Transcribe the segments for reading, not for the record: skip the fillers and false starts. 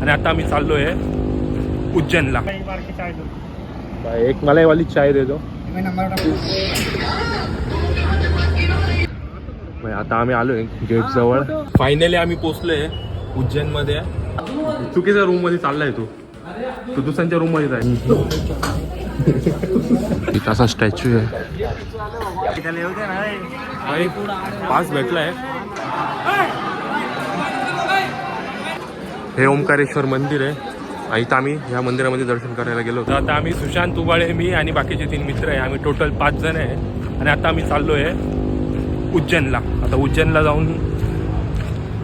आणि आता आम्ही चाललोय उज्जैनला. एक मलाई वाली चाय दे दो. आता आम्ही आलोय गेट जवळ. फायनली आम्ही पोहोचलोय उज्जैन मध्ये. चुकीच्या रूम मध्ये चाललाय तू दुसऱ्यांच्या रूम मध्ये जाय. असा स्टॅच्यू आहे. पास भेटलाय. हे ओंकारेश्वर मंदिर आहे. इथं आम्ही ह्या मंदिरामध्ये दर्शन करायला गेलो होतो. आता आम्ही सुशांत उबाळे, मी आणि बाकीचे 3 मित्र आहे. आम्ही टोटल 5 जण आहे. आणि आता आम्ही चाललोय उज्जैनला. आता उज्जैनला जाऊन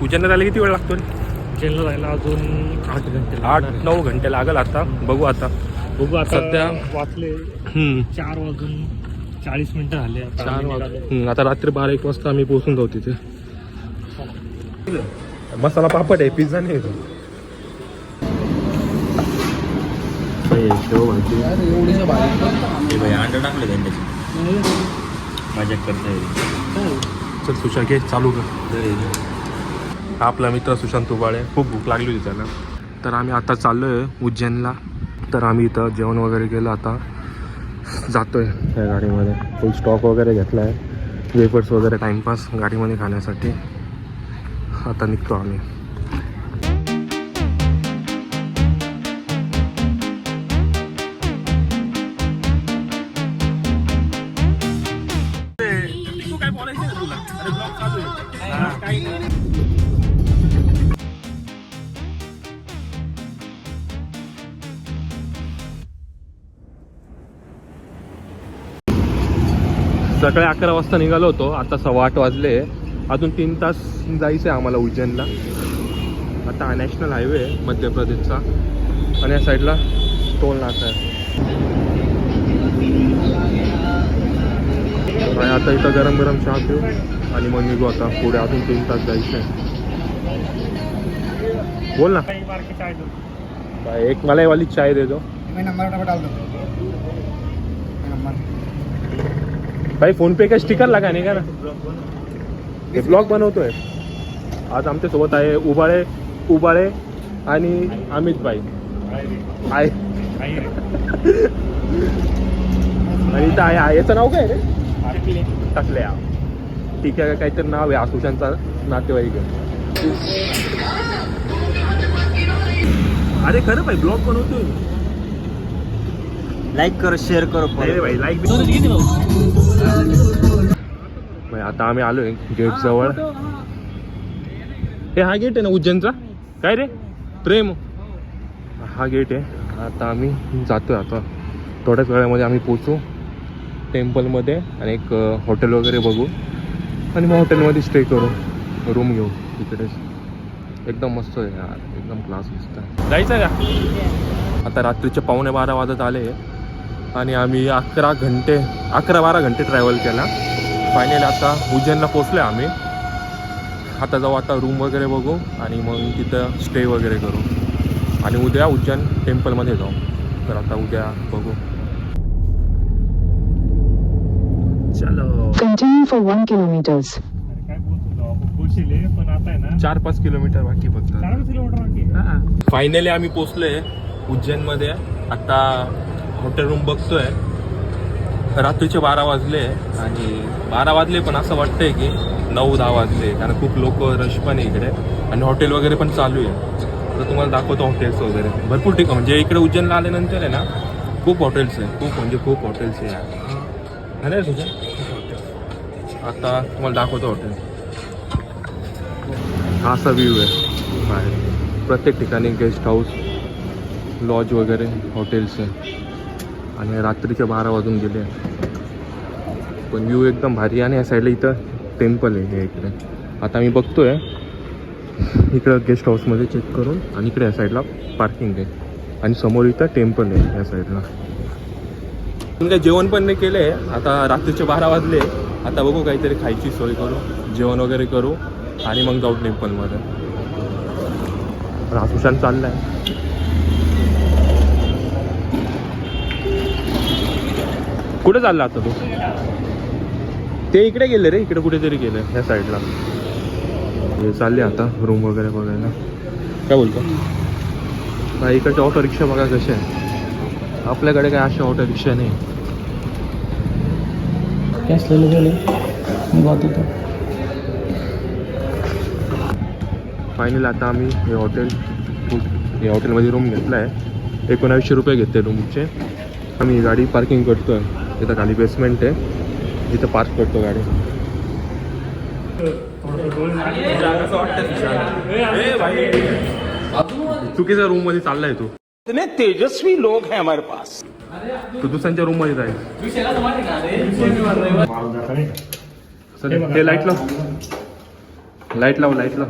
उज्जैनला जायला किती वेळ लागतो? उज्जैनला जायला अजून 8-9 घंटे लागेल. आता बघू आता सध्या वाचले 4:40 झाले. 4 आता रात्री 12-1 वाजता आम्ही पोहोचून जाऊ तिथे. मसाला पापड आहे, पिझ्झा नाही येतो. अंडा टाकले त्यांच्याची मजा करता येईल. चल सुशांत घे चालू कर. आपला मित्र सुशांत उबाळे. खूप भूक लागली होती त्याला. तर आम्ही आता चाललोय उज्जैनला. तर आम्ही इथं जेवण वगैरे केलं. आता जातोय या गाडीमध्ये. फुल स्टॉक वगैरे घेतला आहे. वेफर्स वगैरे टाइमपास गाडीमध्ये खाण्यासाठी. आता निघतो आम्ही. सकाळी 11 वाजता निघालो होतो. आता 8:15 वाजले. अजून 3 तास जायचं आहे आम्हाला उज्जैनला. आता हा नॅशनल हायवे आहे मध्य प्रदेशचा. आणि या साईडला टोल नाका आहे. आणि आता इथं गरम गरम चहा पिऊ आणि मग निघू. आता पुढे अजून 3 तास जायचं आहे. बोल ना. एक मलाई वाली चाय दे दो. भाई फोन पे का स्टिकर लगाने का ना. हे ब्लॉग बनवतोय. आज आमच्या सोबत आहे उबाळे आणि अमित भाई आहे. आणि इथं आहे. याचं नाव काय रे? टाकल्या. ठीक आहे. काहीतरी नाव आहे. आसुशांचा नातेवाईक आहे. अरे खरं भाई ब्लॉग बनवतोय. लाईक करो, शेअर करो. भाई लाईक. आता आम्ही आलोय गेट जवळ. हे हा गेट आहे ना उज्जैनचा? काय रे प्रेम? हा गेट आहे. आता आम्ही जातोय. आता थोड्याच वेळामध्ये आम्ही पोचू टेम्पलमध्ये. आणि एक हॉटेल वगैरे बघू. आणि मग हॉटेलमध्ये स्टे करू. रूम घेऊ तिकडेच. एकदम मस्त आहे यार. एकदम क्लास मस्त आहे. जायचं का? आता रात्रीचे 11:15 वाजत आले. आणि आम्ही 11-12 घंटे ट्रॅव्हल केला. फायनली आता उज्जैनला पोचलो आहे आम्ही. आता जाऊ. आता रूम वगैरे बघू आणि मग तिथं स्टे वगैरे करू. आणि उद्या उज्जैन टेम्पलमध्ये जाऊ. तर आता उद्या बघू. चलो. Continue for 1 kilometers. काय बोलतो पण आता आहे ना 4-5 किलोमीटर बाकी फक्त. 4 किलोमीटर बाकी. फायनली आम्ही पोचलोय उज्जैनमध्ये. आता हॉटेल रूम बघतोय. रात्रीचे 12 वाजले. आणि 12 वाजले पण असं वाटतंय की 9-10 वाजले. कारण खूप लोक रश पण आहे इकडे. आणि हॉटेल वगैरे पण चालू आहे. तर तुम्हाला दाखवतो हॉटेल्स वगैरे. भरपूर ठिकाण म्हणजे इकडे उज्जैनला आल्यानंतर आहे ना खूप हॉटेल्स आहे. खूप म्हणजे खूप हॉटेल्स आहे ना तुझ्या. आता तुम्हाला दाखवतो हॉटेल. हा असा व्ह्यू आहे बाहेर. प्रत्येक ठिकाणी गेस्ट हाऊस, लॉज वगैरे हॉटेल्स आहे. आणि रात्रीचे 12 वाजून गेले. पण व्ह्यू एकदम भारी. आणि या साईडला इथं टेम्पल आहे इकडे. आता मी बघतोय इकडं गेस्ट हाऊसमध्ये चेक करून. आणि इकडे या साईडला पार्किंग आहे. आणि समोर इथं टेम्पल आहे या साईडला. पण काही जेवण पण नाही केलं आहे. आता रात्रीचे 12 वाजले. आता बघू काहीतरी खायची सोय करू. जेवण वगैरे करू. आणि मग जाऊ टेम्पलमध्ये. हा सुशांत चालला आहे. कुठे चालला आता तू? ते इकडे गेले रे. इकडे कुठेतरी गेले ह्या साईडला. हे चालले आता रूम वगैरे बघायला. काय बोलतो? भाई इकडच्या ऑटो रिक्षा बघा कशा आहे. आपल्याकडे काय अशा ऑटो रिक्षा नाही. फायनली आता आम्ही हे हॉटेलमध्ये रूम घेतला आहे. 1900 रुपये घेते रूमचे. आम्ही गाडी पार्किंग करतो आहे. इथं खाली बेसमेंट आहे, इथं पार्क करतो गाडी. चुकीच्या रूम मध्ये चाललाय तू. इतने तेजस्वी लोग हैं हमारे पास. तू दुसऱ्यांच्या रूम मध्ये जाईल. ते लाईट लाव, लाईट लाव, लाईट लाव.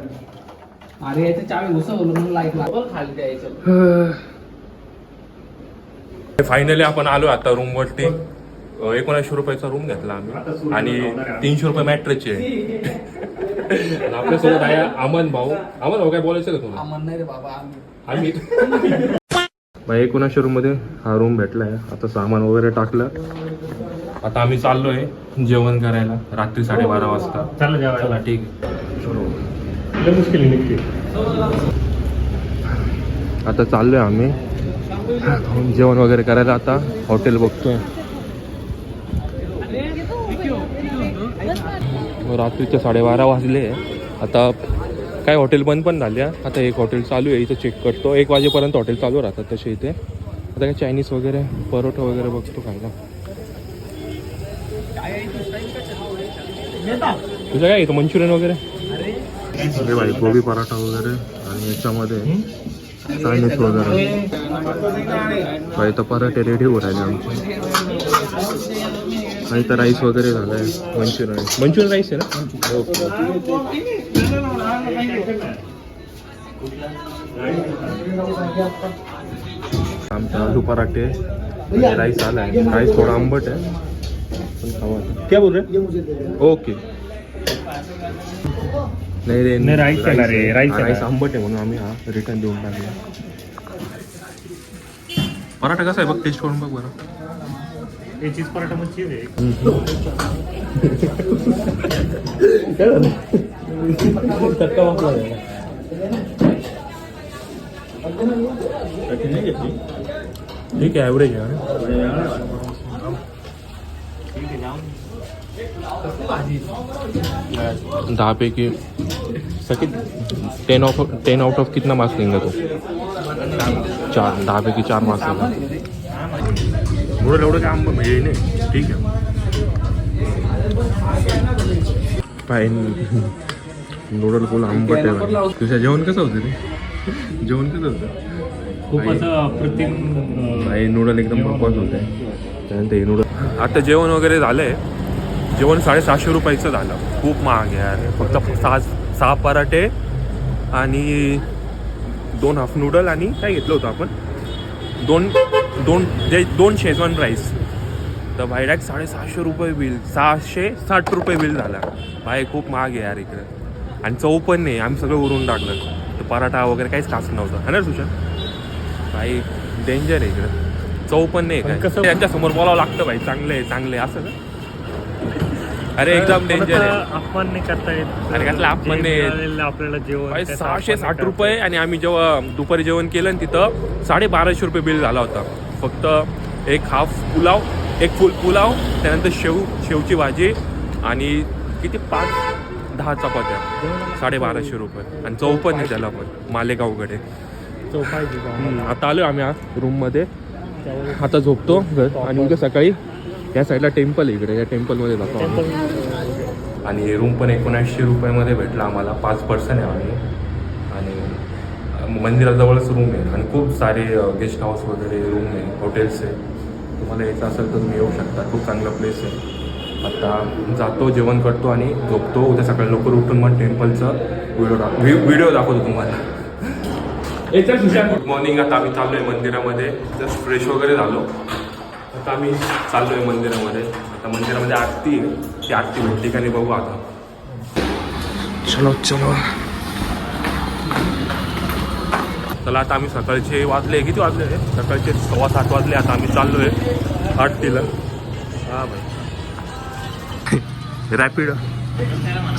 अरे याचं चावी घुसवलं म्हणून लाईट लागल खाली द्यायचं. फायनली आपण आलो आता रूम वरती. 1900 रुपयाचा रूम घेतला आम्ही आणि 300 रुपये मॅट्रेसचे. आपल्यासोबत आहे अमन भाऊ. अमन भाऊ काय बोलायचं का तुला? आम्हाला नाही रे बाबा, आम्ही 1900 मध्ये हा रूम भेटलाय. आता सामान वगैरे टाकलं. आता आम्ही चाललोय जेवण करायला रात्री 12:30 वाजता. चला ठीक आहे. मुश्किल निघते. आता चाललोय आम्ही जेवण वगैरे करायला. आता हॉटेल बघतोय. रात्रीचे 12:30 वाजले. आता काय हॉटेल बंद पण झाले. आता एक हॉटेल चालू आहे, इथं चेक करतो. 1 वाजेपर्यंत हॉटेल चालू राहतात तसे इथे. आता काय चायनीज वगैरे परोठा वगैरे बघतो खायला. तुझं काय इथं मंचुरियन वगैरे? अरे भाई गोबी पराठा वगैरे आणि याच्यामध्ये चायनीज वगैरे. भाई तर पराठे रेडी होत राहिले आमचे. आणि तर राईस वगैरे झालाय. मंचुरियन राईस आहे ना? आमचे आलू पराठे राईस आलाय. राईस थोडा आंबट आहे पण खावा. क्या बोल रहे? ओके. नाही राईस आंबट आहे म्हणून आम्ही हा रिटर्न देऊन टाकला. पराठा कसा आहे बघ, टेस्ट करून बघ बरं. चीज पराठा मच्छी आहे. ठीक आहे, ॲव्हरेज आहे. 10 पैकी 10 आउट ऑफ कितना मार्क्स देंगे तो? 4. 10 पैकी 4 मार्क्स देगा. एवढं काय आंबा म्हणजे नाही. ठीक आहे. फाईन. नूडल फुल आंबट आहे. तुझ्या जेवण कसं होतं ते? जेवण कसं होतं? खूप असं अप्रतिम. नाही नूडल एकदम बकवास होत आहे. त्यानंतर हे नूडल. आता जेवण वगैरे झालंय. जेवण 750 रुपयाचं झालं. खूप महाग आहे यार. फक्त 6 पराठे आणि 2 हाफ नूडल आणि काय घेतलं होतं आपण? दोन शेजवान राईस. तर भाई डायरेक्ट 650 रुपये बिल. 660 रुपये बिल झाला. भाई खूप महाग आहे यार इकडे. आणि चव पण नाही. आम्ही सगळं उरून टाकलं. तर पराठा वगैरे काहीच खास नव्हतं है ना तुझ्या? भाई डेंजर आहे इकडे. चव पण नाही काय. कसं त्यांच्यासमोर बोलावं लागतं भाई चांगलं आहे चांगलं आहे असं ना. अरे एकदम डेंजर आहे. अपमान नाही करता येत. अरे कसला अपमान नाही. आपल्याला जेवण भाई 660 रुपये. आणि आम्ही जेव्हा दुपारी जेवण केलं ना तिथं 1250 रुपये बिल झाला होता. फक्त एक हाफ पुलाव, एक फुल पुलाव, त्यानंतर शेवची भाजी आणि किती 5-10 चपात्या. 1250 रुपये. आणि चव पण नाही त्याला पण मालेगावकडे. आता आलो आम्ही रूममध्ये. आता झोपतो आणि उद्या सकाळी या साईडला टेम्पल आहे इकडे. या टेम्पलमध्ये जातो आम्ही. आणि रूम पण 1900 रुपयामध्ये भेटला आम्हाला. 5 पर्सन आहे आम्ही. आणि मंदिराजवळच रूम आहे. आणि खूप सारे गेस्ट हाऊस वगैरे रूम आहे, हॉटेल्स आहे. तुम्हाला यायचं असेल तर तुम्ही येऊ शकता. खूप चांगला प्लेस आहे. आता जातो, जेवण करतो आणि झोपतो. उद्या सकाळी लवकर उठून मग टेम्पलचं व्हिडिओ दाखवतो तुम्हाला. Good morning. आता आम्ही चाललो आहे मंदिरामध्ये. जस्ट फ्रेश वगैरे झालो. आता आम्ही चाललो आहे मंदिरामध्ये. आता मंदिरामध्ये आरती आहे. ती आरती भेटली का नाही बघू आता. चलो चला आता आम्ही सकाळचे वाजले. किती वाजले रे? सकाळचे 7:15 वाजले. आता आम्ही चाललो आहे आरतीला. हा भाई रॅपिड.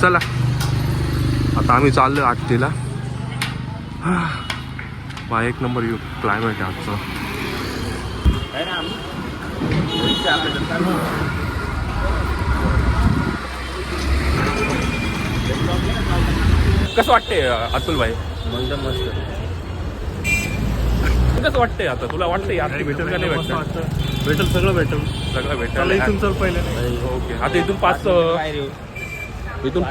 चला आता आम्ही चाललो आहे आरतीला. बा एक नंबर क्लायमेट आहे आजचं. कसं वाटतंय अतुल भाई? एकदम मस्त. कसं वाटतंय आता तुला? वाटतंय आरती भेटेल का नाही भेटत? भेटेल, सगळं भेटेल. सगळं चला इथून भेटेल. चल पहिले. ओके आता इथून 5 इथून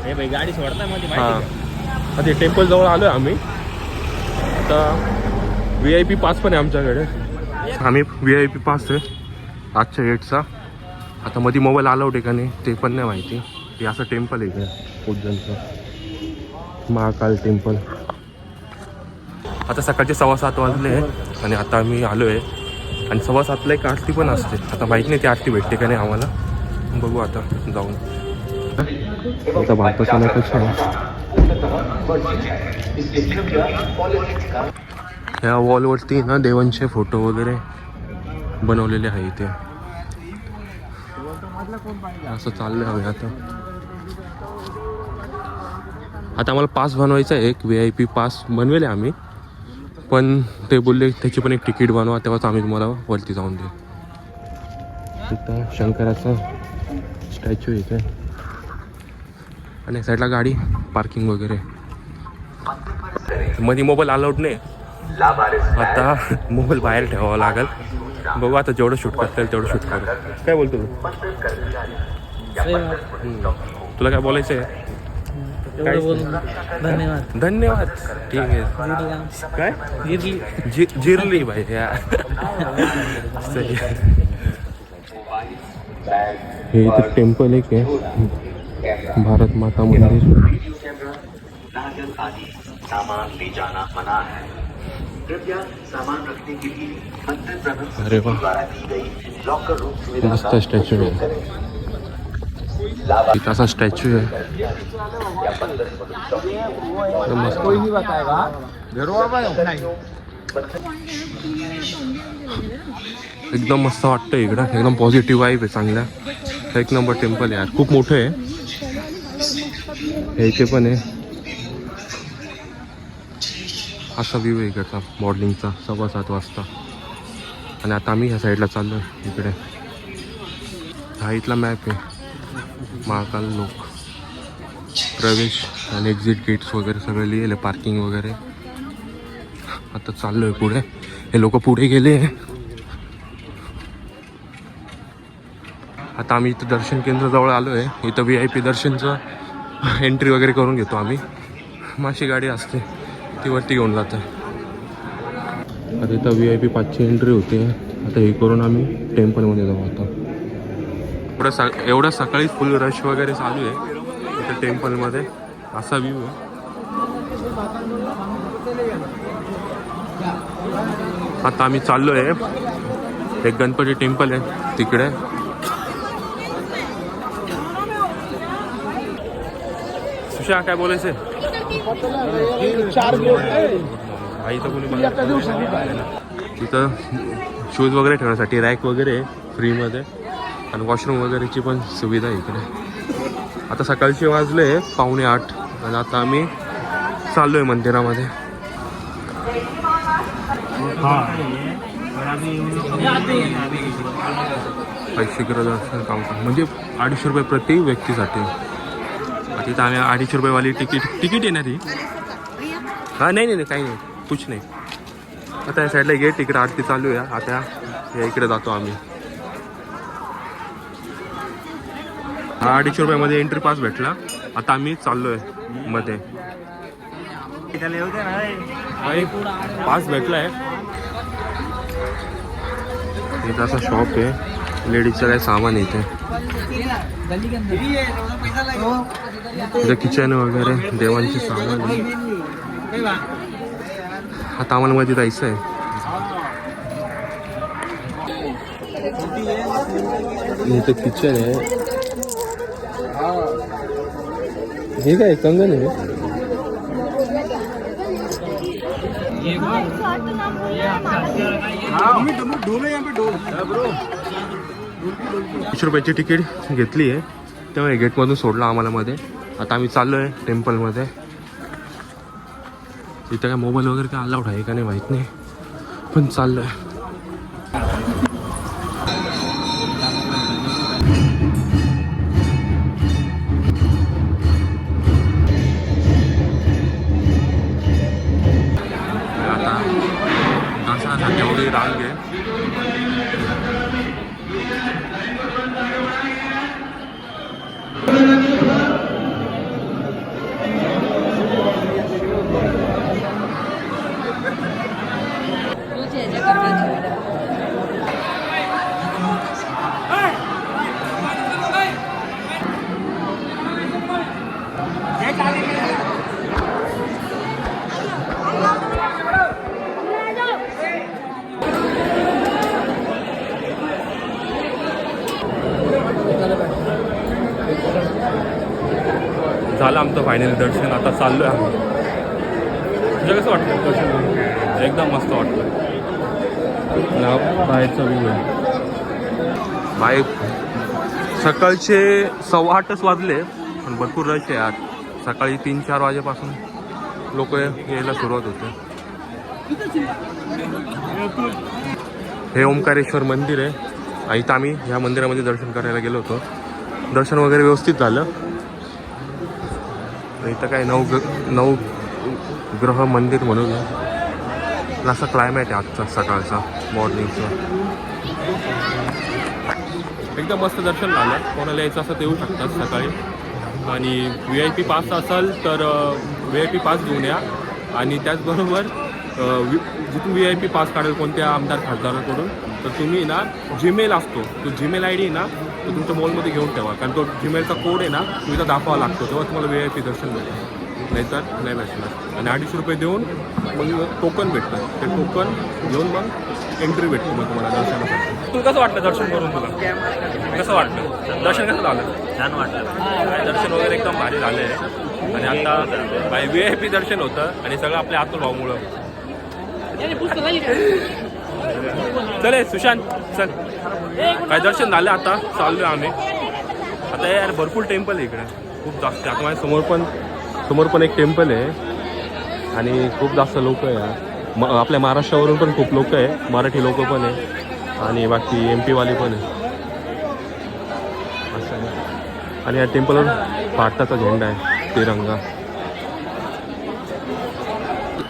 हे भाई गाडी सोडता मध्ये हां माहिती आता टेम्पल जवळ आलो आहे आम्ही. आता VIP पास पण आहे आमच्याकडे. आम्ही VIP पास आहे आजच्या डेटचा. आता मध्ये मोबाईल अलाउड आहे का नाही ते पण नाही माहिती. हे असं टेम्पल आहे इकडे उज्जैनचं महाकाल टेम्पल. आता सकाळचे 7:15 वाजले आणि आता आम्ही आलो आहे. आणि 7:15 एक आरती पण असते. आता माहीत नाही ती आरती भेटते का नाही आम्हाला. बघू आता जाऊन. आता बाप्पाचं कसं आहे. ह्या वॉलवरती ना देवांचे फोटो वगैरे बनवलेले आहे इथे. असं चाललं आहे आता. आता आम्हाला पास बनवायचा आहे. एक VIP पास बनवेल आम्ही. पण ते बोलले त्याची पण एक तिकीट बनवा तेव्हाच आम्ही तुम्हाला वरती जाऊन देऊ. इथं शंकराचा स्टॅच्यू इथे आणि साईडला गाडी पार्किंग वगैरे. मध्ये मोबाईल अलाउड नाही. आता मोबाईल बाहेर ठेवावा लागेल. बघू आता जेवढं शूट करता येईल तेवढं शूट करू. काय बोलतो तू? तुला काय बोलायचं आहे? काय? धन्यवाद. धन्यवाद. ठीक आहे. काय जिरली भाई या. सही. हे इथं टेम्पल एक आहे भारत माता मंदिर. अरे वा मस्त स्टॅच्यू आहे. इथं असा स्टॅच्यू आहे मस्त. एकदम मस्त वाटतं इकडं. एकदम पॉझिटिव्ह वाईब आहे चांगला. एक नंबर टेम्पल आहे यार. खूप मोठं आहे हे. इथे पण आहे असा व्ह्यू आहे इकडचा मॉर्निंगचा 7:15 वाजता. आणि आता आम्ही ह्या साईडला चाललो आहे इकडे. हा इथला मॅप आहे. महाकाल लोक प्रवेश आणि एक्झिट गेट्स वगैरे सगळं लिहिलं. पार्किंग वगैरे. आता चाललो आहे पुढे. हे लोक पुढे गेले. आता आम्ही इथं दर्शन केंद्राजवळ आलो आहे. इथं VIP दर्शनचं एंट्री वगैरे करून घेतो आम्ही. माझी गाडी असते ती वरती घेऊन जाते. आता इथं VIP 5ची एंट्री होते. आता हे करून आम्ही टेम्पलमध्ये जाऊ. आता एवढं सकाळी फुल रश वगैरे चालू आहे इथं टेम्पलमध्ये. असा व्ह्यू आहे. आता आम्ही चाललो आहे एक गणपती टेम्पल आहे तिकडे. सुशा काय बोलायचं? आई तर कोणी तिथं शूज वगैरे ठेवण्यासाठी रॅक वगैरे फ्रीमध्ये. आणि वॉशरूम वगैरेची पण सुविधा आहे इकडे. आता सकाळचे वाजले 7:45 आणि आता आम्ही चाललो आहे मंदिरामध्ये. शीघ्र दर्शन काउंटर म्हणजे 250 रुपये प्रति व्यक्तीसाठी. तिथं आम्ही 250 रुपयेवाली तिकीट येणार ती. हां नाही काही नाही कुछ नाही. आता या साईडला गेट इकडे आरती चालू आहे. आता या इकडे जातो आम्ही. हा 250 रुपयामध्ये एंट्री पास भेटला. आता आम्ही चाललोय मध्ये. पास भेटलाय. इथं असा शॉप आहे. लेडीजचं काय सामान आहे इथे. इथं किचन वगैरे देवांचे सामान आहे. आता आम्हाला मध्ये जायचं आहे. इथं किचन आहे. हे काय कंगन आहे. 20 रुपयाची तिकीट घेतली आहे. तेव्हा गेटमधून सोडलं आम्हाला मध्ये. आता आम्ही चाललो आहे टेम्पलमध्ये. इथं काय मोबाईल वगैरे काय अलाउड आहे का नाही माहीत नाही, पण चाललं आहे. आता दर्शनासाठी एवढी रांग आहे. झालं आमचं फायनल दर्शन. आता चाललो आहे आम्ही. तुझं कसं वाटलं दर्शन? एकदम मस्त वाटलं. बाहेरचा व्ह्यू आहे. बाहेर सकाळचे 8:15 वाजले, पण भरपूर रश आहे आज. सकाळी 3-4 वाजेपासून लोक यायला सुरुवात होते. हे ओंकारेश्वर मंदिर आहे. इथं आम्ही ह्या मंदिरामध्ये दर्शन करायला गेलो होतो. दर्शन वगैरे व्यवस्थित झालं. इथं काय नऊ ग्रह मंदिर म्हणून असं क्लायमेट आहे आजचा सकाळचा मॉर्निंगचा. एकदम मस्त दर्शन झालं. कोणाला यायचं असं ते येऊ शकतात सकाळी. आणि VIP पास असेल तर VIP पास घेऊन या. आणि त्याचबरोबर जिथून VIP पास काढेल कोणत्या आमदार खासदाराकडून, तर तुम्ही ना जीमेल असतो तो जीमेल ID ना तो तुमच्या मॉलमध्ये घेऊन ठेवा. कारण तो जीमेलचा कोड आहे ना तो इथं दाखवावा लागतो, तेव्हा तुम्हाला VIP दर्शन भेटेल. नाहीतर नाही भेटणार. आणि 250 रुपये देऊन मग टोकन भेटतं. ते टोकन घेऊन मग एंट्री भेटते मग तुम्हाला दर्शनासाठी. तुला कसं वाटलं दर्शन करून? तुला कसं वाटलं दर्शन? कसं झालं? छान वाटलं. दर्शन वगैरे एकदम भारी झालं आहे. आणि आता VIP दर्शन होतं आणि सगळं आपल्या अतुल भाऊमुळं. चले सुशांत चल. काय दर्शन झालं. आता चाललो आम्ही. आता यार भरपूर टेम्पल आहे इकडे, खूप जास्त. आता माझ्या समोर पण एक टेम्पल आहे आणि खूप जास्त लोक आहे. आपल्या महाराष्ट्रावरून पण खूप लोक आहे. मराठी लोक पण आहे आणि बाकी MP वाले पण आहे असं आहे. आणि या टेम्पलवर भारताचा झेंडा आहे, तिरंगा.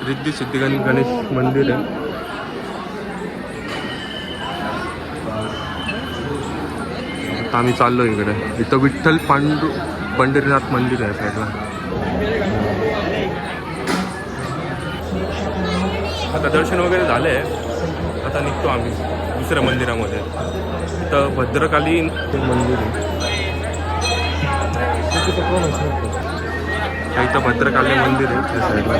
रिद्धी सिद्धी गणेश मंदिर आहे. आता आम्ही चाललो इकडे. इथं विठ्ठल पंढरीनाथ मंदिर आहे साईडला. आता दर्शन वगैरे झाले. आता निघतो आम्ही दुसऱ्या मंदिरामध्ये. इथं भद्रकाली मंदिर आहे. इथं भद्रकाली मंदिर आहे त्या साईडला.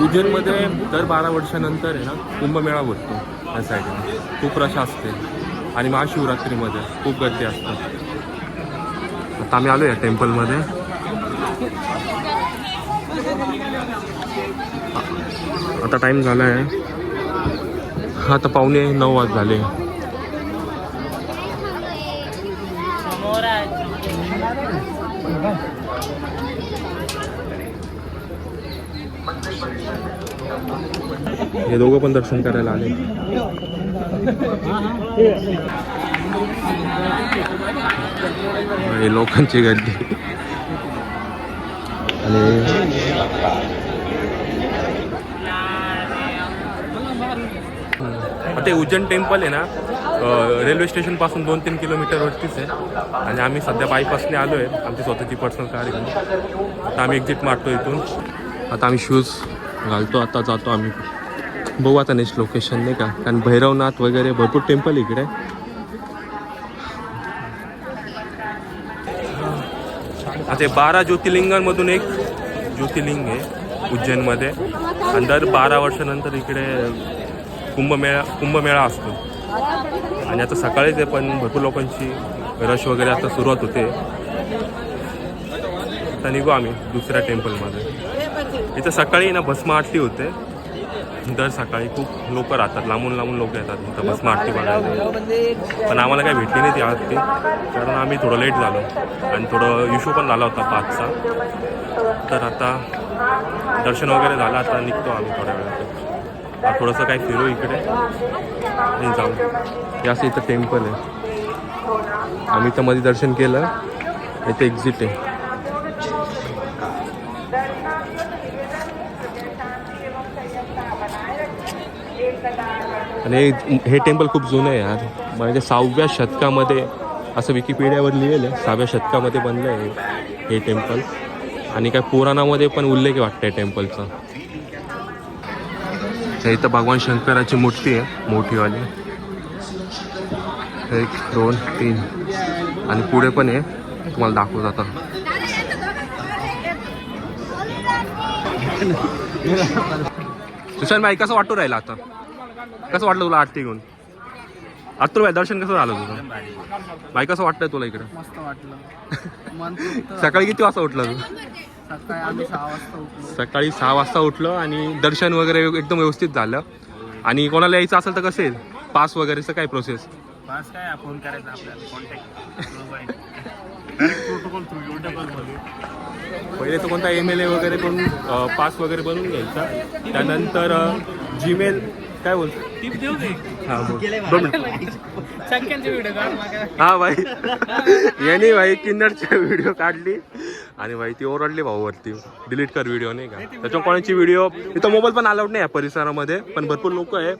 उज्जैनमध्ये दर 12 वर्षानंतर आहे ना कुंभमेळा भरतो. या साईडला खूप रश असते आणि महाशिवरात्रीमध्ये खूप गर्दी असते. आता आम्ही आलो या टेम्पलमध्ये. आता टाईम झाला आहे. आता 8:45 झाले. हे दोघं पण दर्शन करायला आले. हे लोकांची गर्दी. आणि आता उज्जैन टेम्पल आहे ना रेल्वे स्टेशन पासून 2-3 किलोमीटरवरतीच आहे. आणि आम्ही सध्या बायपासने आलो आहे. आमची स्वतःची पर्सनल कार आहे. आता आम्ही एक्झिट मारतो इथून. आता आम्ही शूज घालतो. आता जातो आम्ही. बघू आता नेक्स्ट लोकेशन नाही का. कारण भैरवनाथ वगैरे भरपूर टेम्पल इकडे. आता 12 ज्योतिर्लिंगांमधून एक ज्योतिर्लिंग आहे उज्जैनमध्ये. आणि दर 12 वर्षानंतर इकडे कुंभमेळा असतो. आणि आता सकाळीच आहे पण भरपूर लोकांची रश वगैरे आता सुरुवात होते. आता निघू आम्ही दुसऱ्या टेम्पलमध्ये. इथं सकाळी ना भस्म आरती होते दर सकाळी. खूप लोक राहतात, लांबून लांबून लोक येतात इथं भस्म आरती बघायला. पण आम्हाला काही भेटली नाही ती आरती, कारण आम्ही थोडं लेट झालो आणि थोडं इश्यू पण झाला होता 5चा. तर आता दर्शन वगैरे झालं, आता निघतो आम्ही थोड्या वेळात. थोडंसं काही फिरू इकडे आणि जाऊ. हे असं इथं टेम्पल आहे. आम्ही तर मध्ये दर्शन केलं. इथे एक्झिट आहे. आणि हे टेम्पल खूप जुनं आहे यार. म्हणजे 6व्या शतकामध्ये असं विकिपीडियावर लिहिलं आहे, 6व्या शतकामध्ये बनलं आहे हे टेम्पल. आणि काय पुराणामध्ये पण उल्लेख वाटतं आहे टेम्पलचा. इथं भगवान शंकराची मूर्ती आहे मोठीवाली. 1 2 3 आणि पुढे पण आहे, तुम्हाला दाखवत आता. सुशांत भाई कसं वाटू राहिलं आता? कसं वाटलं तुला आरती घेऊन? अतुल भाई दर्शन कसं झालं तुझं? भाई कसं वाटतंय तुला इकडं? मस्त वाटलं. सकाळी किती वाजता उठला तू? सकाळी आम्ही 6 वाजता उठलो. सकाळी 6 वाजता उठलो आणि दर्शन वगैरे एकदम व्यवस्थित झालं. आणि कोणाला यायचं असेल तर कसं आहे, पास वगैरेचं काय प्रोसेस? पास काय फोन करायचा आपल्याला, कॉन्टॅक्ट प्रोटोकॉल थ्रू. पहिले तर कोणता MLA वगैरे करून पास वगैरे बनवून घ्यायचा. त्यानंतर जीमेल काय बोलतो टिप देऊ दे. हां बोल 2 मिनिट. शंक्यांचे व्हिडिओ काढ मागे. हा भाई यांनी भाई किन्नरची व्हिडिओ काढली आणि भाई ती ओरडली भाऊवरती, डिलीट कर व्हिडिओ नाही का. त्याच्यावर कोणाची व्हिडिओ इथं मोबाईल पण अलाउड नाही या परिसरामध्ये, पण भरपूर लोक आहे.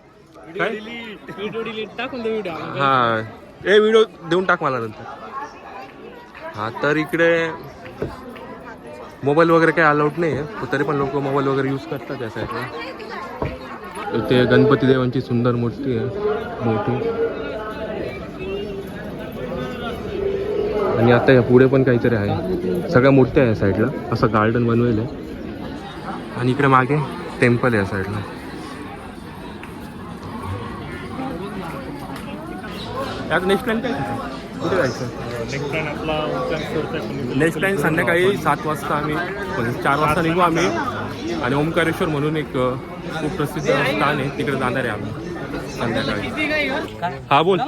काय व्हिडिओ डिलीट टाकून दे व्हिडिओ. हा ए व्हिडिओ देऊन टाक मला नंतर. हा तर इकडे मोबाईल वगैरे काही अलाउड नाही आहे, तरी पण लोक मोबाईल वगैरे यूज करतात त्या साईडला. इथे गणपती देवांची सुंदर मूर्ती आहे मोठी. आणि आता या पुढे पण काहीतरी आहे, सगळ्या मूर्त्या आहे या साईडला. असं गार्डन बनवेल आहे आणि इकडे मागे टेम्पल आहे या साईडला. यात नेक्स्ट प्लॅन काय कुठे जायचं? नेक्स्ट प्लॅन संध्याकाळी 7 वाजता आम्ही 4 वाजता निघू आम्ही. आणि ओंकारेश्वर म्हणून एक खूप प्रसिद्ध स्थान आहे, तिकडे जाणार आहे आम्ही संध्याकाळी. हा बोल.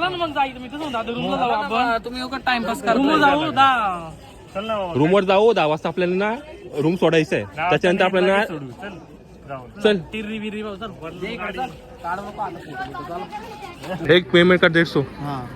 तुम्ही टाइमपास करा. जाऊ रूमवर जाऊ. 10 वाजता आपल्याला ना रूम सोडायचं आहे. त्याच्यानंतर आपल्याला चल एक पेमेंट कर 150.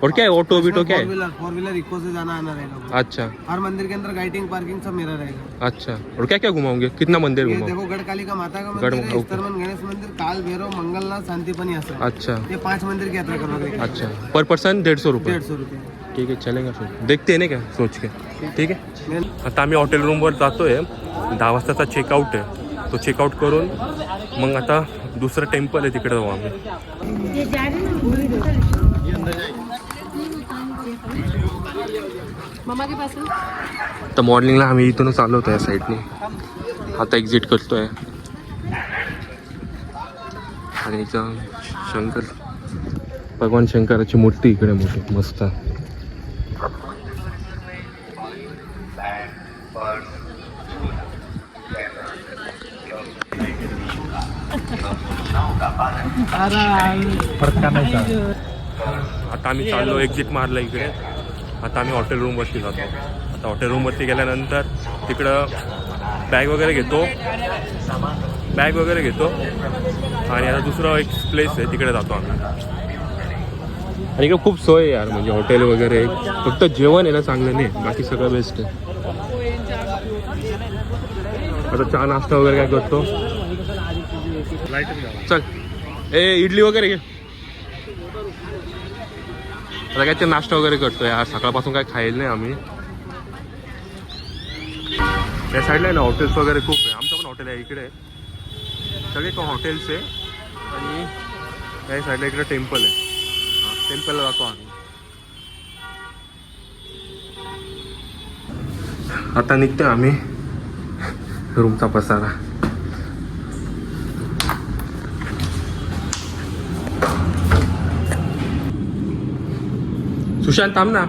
और क्या है ऑटो बीटो क्या है? 4 व्हीलर इको से जाना आना रहेगा. अच्छा. हर मंदिर के अंदर गाइडिंग पार्किंग सब मेरा रहेगा. अच्छा. और क्या क्या घुमाओगे? कितना मंदिर ये घुमाओगे? देखो गढ़कालिका माता का मंदिर है, इस्तारमन गणेश मंदिर, काल भैरव, मंगलनाथ, शांतिपनी असं. अच्छा ये 5 मंदिर की यात्रा करोगे. अच्छा. पर पर्सन 150 रुपये. 150 रुपये. ठीक आहे चलेगा फिर. देखते ना क्या सोच के. ठीक आहे. आता आम्ही हॉटेल रूमवर जातोय. 10 वाजताचा चेकआउट आहे. तो चेकआउट करून मग आता दुसरं टेम्पल आहे तिकडे जाऊ आम्ही. तर मॉर्निंगला आम्ही इथूनच आलो होतो या साईडने. आता एक्झिट करतोय आणि इथं भगवान शंकराची मूर्ती इकडे मोठी मस्त. आता आम्ही चाललो, एक्झिट मारलं इकडे. आता आम्ही हॉटेल रूमवरती जातो. आता हॉटेल रूमवरती गेल्यानंतर तिकडं बॅग वगैरे घेतो आणि आता दुसरं एक प्लेस आहे तिकडे जातो आम्ही. आणि इकडे खूप सोय आहे यार, म्हणजे हॉटेल वगैरे. फक्त जेवण आहे ना चांगलं नाही, बाकी सगळं बेस्ट आहे. आता चहा नाश्ता वगैरे काय करतो. चल ए इडली वगैरे घे. आता काय ते नाश्ता वगैरे करतो यार, सकाळपासून काय खायला नाही आम्ही. या साईडला आहे ना हॉटेल्स वगैरे खूप आहे. आमचं पण हॉटेल आहे इकडे, सगळे हॉटेल्स आहे. आणि या साईडला इकडे टेम्पल आहे. टेम्पलला जातो आम्ही. आता निघतो आम्ही रूमचा पसारा. सुशांत थांब ना.